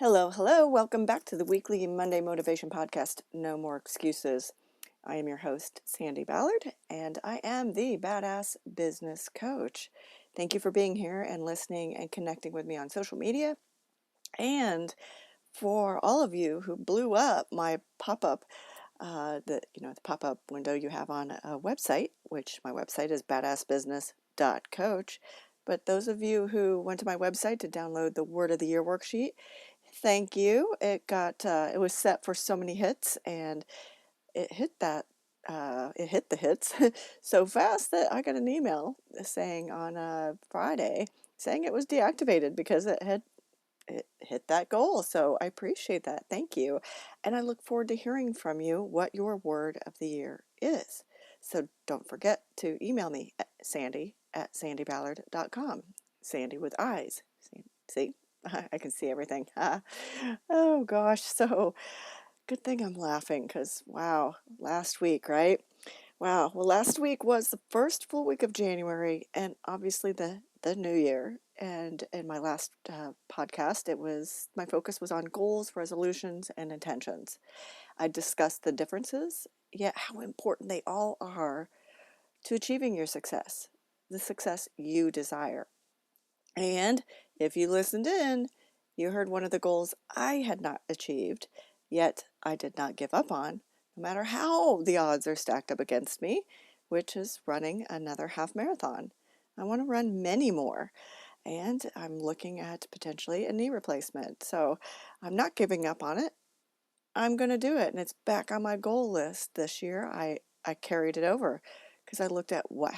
Hello, hello. Welcome back to the weekly Monday Motivation Podcast, No More Excuses. I am your host, Sandi Ballard, and I am the Badass Business Coach. Thank you for being here and listening and connecting with me on social media. And for all of you who blew up my pop-up, the pop-up window you have on a website, which my website is badassbusiness.coach. But those of you who went to my website to download the Word of the Year worksheet, thank you. It was set for so many hits, and it hit the hits so fast that I got an email saying on Friday saying it was deactivated because it hit that goal. So I appreciate that. Thank you. And I look forward to hearing from you what your word of the year is. So don't forget to email me at Sandi@sandiballard.com. Sandi with eyes. See? I can see everything. Oh gosh. So good thing I'm laughing because wow, last week, right? Wow. Well, last week was the first full week of January, and obviously the new year. And in my last podcast, my focus was on goals, resolutions, and intentions. I discussed the differences, yet how important they all are to achieving your success, the success you desire. And if you listened in, you heard one of the goals I had not achieved, yet I did not give up on, no matter how the odds are stacked up against me, which is running another half marathon. I want to run many more, and I'm looking at potentially a knee replacement. So I'm not giving up on it. I'm going to do it, and it's back on my goal list this year. I carried it over because I looked at what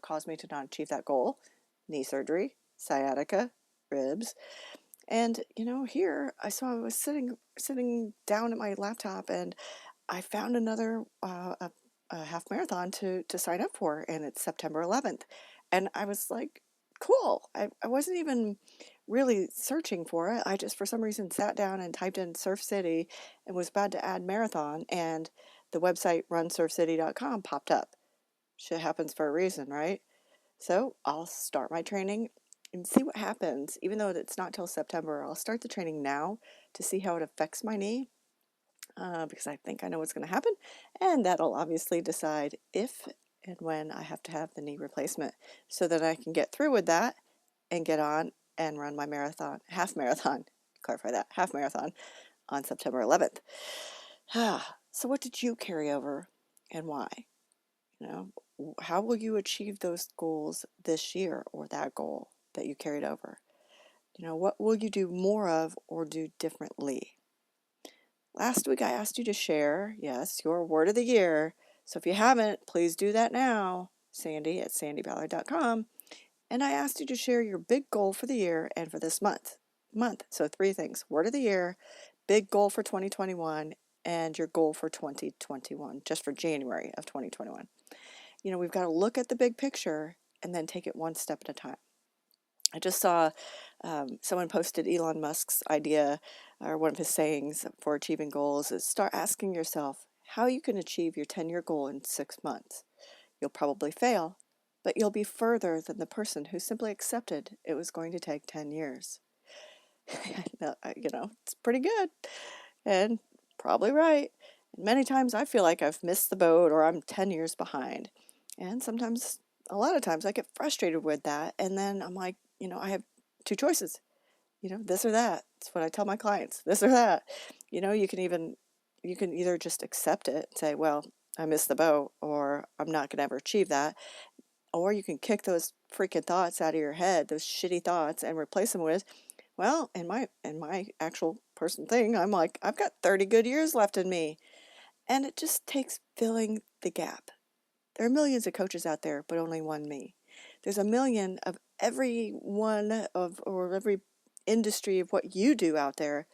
caused me to not achieve that goal: knee surgery, sciatica, ribs. And here I was sitting down at my laptop, and I found another a half marathon to sign up for, and it's September 11th. And I was like, cool. I wasn't even really searching for it. I just, for some reason, sat down and typed in Surf City and was about to add marathon, and the website runsurfcity.com popped up. Shit happens for a reason, right? So I'll start my training and see what happens. Even though it's not till September, I'll start the training now to see how it affects my knee, because I think I know what's going to happen. And that'll obviously decide if and when I have to have the knee replacement so that I can get through with that and get on and run my half marathon, clarify that, half marathon on September 11th. So what did you carry over and why? How will you achieve those goals this year, or that goal that you carried over? What will you do more of or do differently? Last week I asked you to share, yes, your word of the year. So if you haven't, please do that now, Sandi@sandiballard.com. And I asked you to share your big goal for the year and for this month. So 3 things: word of the year, big goal for 2021, and your goal for 2021, just for January of 2021. We've got to look at the big picture and then take it one step at a time. I just saw someone posted Elon Musk's idea, or one of his sayings for achieving goals is start asking yourself how you can achieve your 10-year goal in 6 months. You'll probably fail, but you'll be further than the person who simply accepted it was going to take 10 years. It's pretty good and probably right. And many times I feel like I've missed the boat or I'm 10 years behind. And a lot of times I get frustrated with that. And then I'm like, I have 2 choices, this or that. It's what I tell my clients, this or that. You can either just accept it and say, well, I missed the boat, or I'm not going to ever achieve that. Or you can kick those freaking thoughts out of your head, those shitty thoughts, and replace them with, well, in my actual person thing, I'm like, I've got 30 good years left in me. And it just takes filling the gap. There are millions of coaches out there, but only one me. There's a million of every one of, or every industry of what you do out there,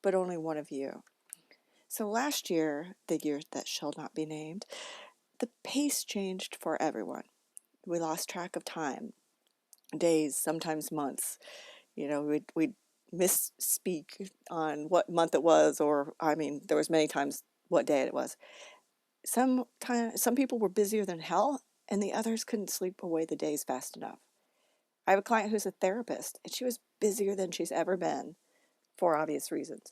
but only one of you. So last year, the year that shall not be named, the pace changed for everyone. We lost track of time, days, sometimes months. We'd misspeak on what month it was, or there was many times what day it was. Some people were busier than hell, and the others couldn't sleep away the days fast enough. I have a client who's a therapist, and she was busier than she's ever been for obvious reasons.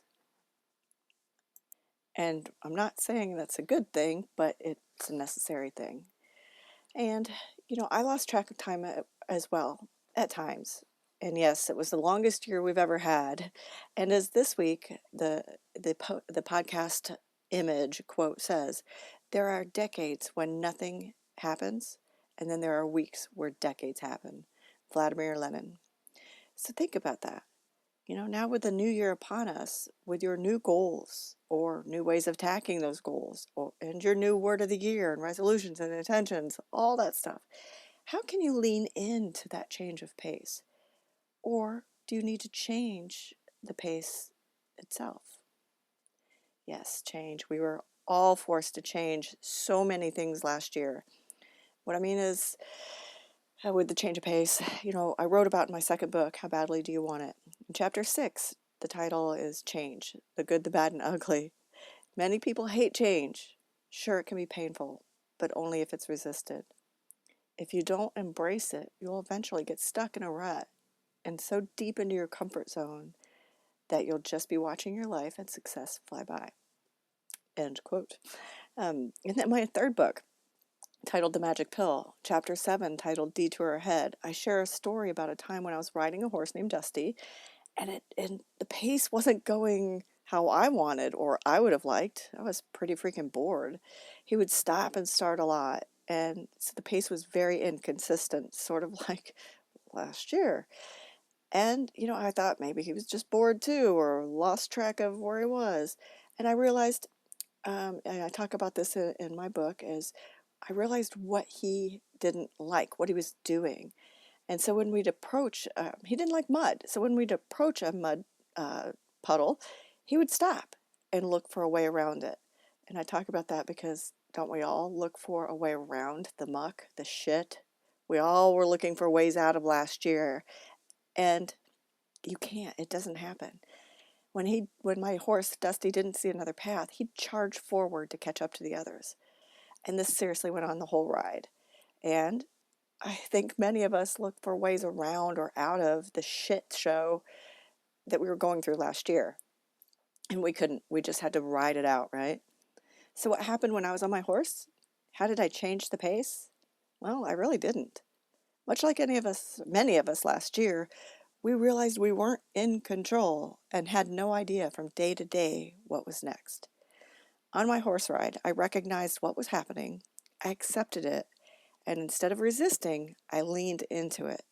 And I'm not saying that's a good thing, but it's a necessary thing. And, I lost track of time as well at times. And yes, it was the longest year we've ever had. And as this week, the podcast image quote says, there are decades when nothing happens, and then there are weeks where decades happen. Vladimir Lenin. So think about that. Now with the new year upon us, with your new goals or new ways of attacking those goals, and your new word of the year and resolutions and intentions, all that stuff, how can you lean into that change of pace? Or do you need to change the pace itself? Yes, change. We were all forced to change so many things last year. What I mean is, with the change of pace, I wrote about in my second book, How Badly Do You Want It? In chapter 6, the title is Change, the Good, the Bad, and Ugly. Many people hate change. Sure, it can be painful, but only if it's resisted. If you don't embrace it, you'll eventually get stuck in a rut and so deep into your comfort zone that you'll just be watching your life and success fly by. End quote. And then my third book, titled The Magic Pill, chapter 7, titled Detour Ahead, I share a story about a time when I was riding a horse named Dusty, and the pace wasn't going how I wanted or I would have liked. I was pretty freaking bored. He would stop and start a lot, and so the pace was very inconsistent, sort of like last year. And, I thought maybe he was just bored too or lost track of where he was. And I realized, and I talk about this in my book, is I realized what he didn't like, what he was doing. And so when we'd approach, he didn't like mud. So when we'd approach a mud puddle, he would stop and look for a way around it. And I talk about that because don't we all look for a way around the muck, the shit? We all were looking for ways out of last year. And you can't. It doesn't happen. When my horse, Dusty, didn't see another path, he'd charge forward to catch up to the others. And this seriously went on the whole ride. And I think many of us look for ways around or out of the shit show that we were going through last year. And we couldn't. We just had to ride it out, right? So what happened when I was on my horse? How did I change the pace? Well, I really didn't. Much like many of us last year, we realized we weren't in control and had no idea from day to day what was next. On my horse ride, I recognized what was happening, I accepted it, and instead of resisting, I leaned into it.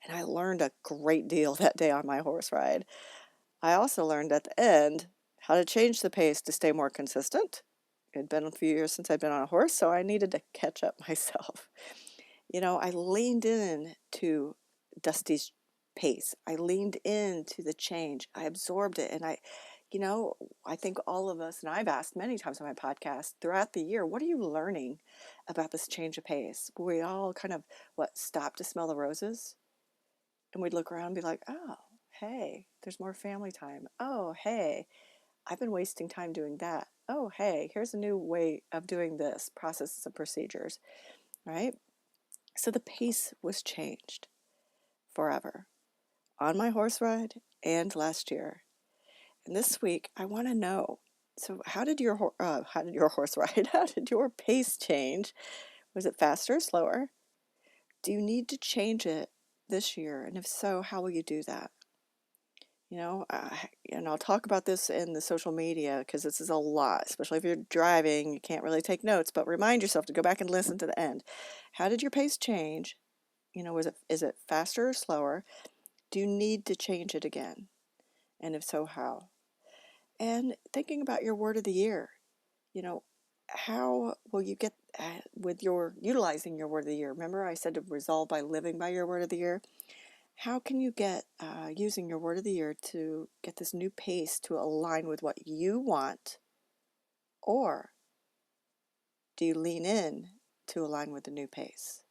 And I learned a great deal that day on my horse ride. I also learned at the end how to change the pace to stay more consistent. It had been a few years since I'd been on a horse, so I needed to catch up myself. I leaned in to Dusty's pace. I leaned into the change. I absorbed it. And I think all of us, and I've asked many times on my podcast throughout the year, what are you learning about this change of pace? We all kind of, stop to smell the roses? And we'd look around and be like, oh, hey, there's more family time. Oh, hey, I've been wasting time doing that. Oh, hey, here's a new way of doing this, processes and procedures, right? So the pace was changed forever on my horse ride and last year. And this week, I want to know, so how did your horse ride? How did your pace change? Was it faster or slower? Do you need to change it this year? And if so, how will you do that? And I'll talk about this in the social media because this is a lot, especially if you're driving, you can't really take notes, but remind yourself to go back and listen to the end. How did your pace change? Is it faster or slower? Do you need to change it again? And if so, how? And thinking about your word of the year, how will you get with your utilizing your word of the year? Remember I said to resolve by living by your word of the year? How can you get using your word of the year to get this new pace to align with what you want? Or do you lean in to align with the new pace?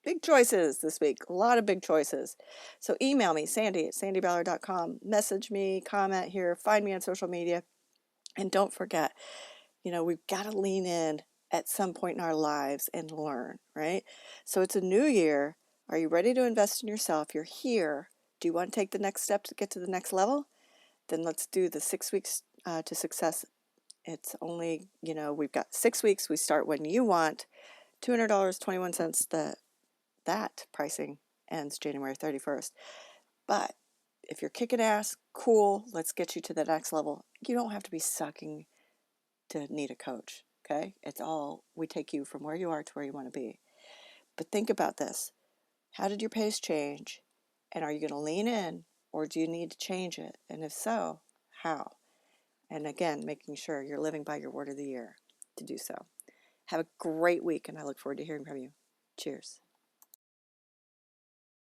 Big choices this week. A lot of big choices. So email me, Sandi at sandiballard.com. Message me, comment here, find me on social media. And don't forget, we've got to lean in at some point in our lives and learn, right? So it's a new year. Are you ready to invest in yourself? You're here. Do you want to take the next step to get to the next level? Then let's do the 6 weeks to success. It's only, we've got 6 weeks. We start when you want. $200.21. That pricing ends January 31st. But if you're kicking ass, cool, let's get you to the next level. You don't have to be sucking to need a coach, okay? It's all, we take you from where you are to where you want to be. But think about this. How did your pace change? And are you going to lean in, or do you need to change it? And if so, how? And again, making sure you're living by your word of the year to do so. Have a great week, and I look forward to hearing from you. Cheers.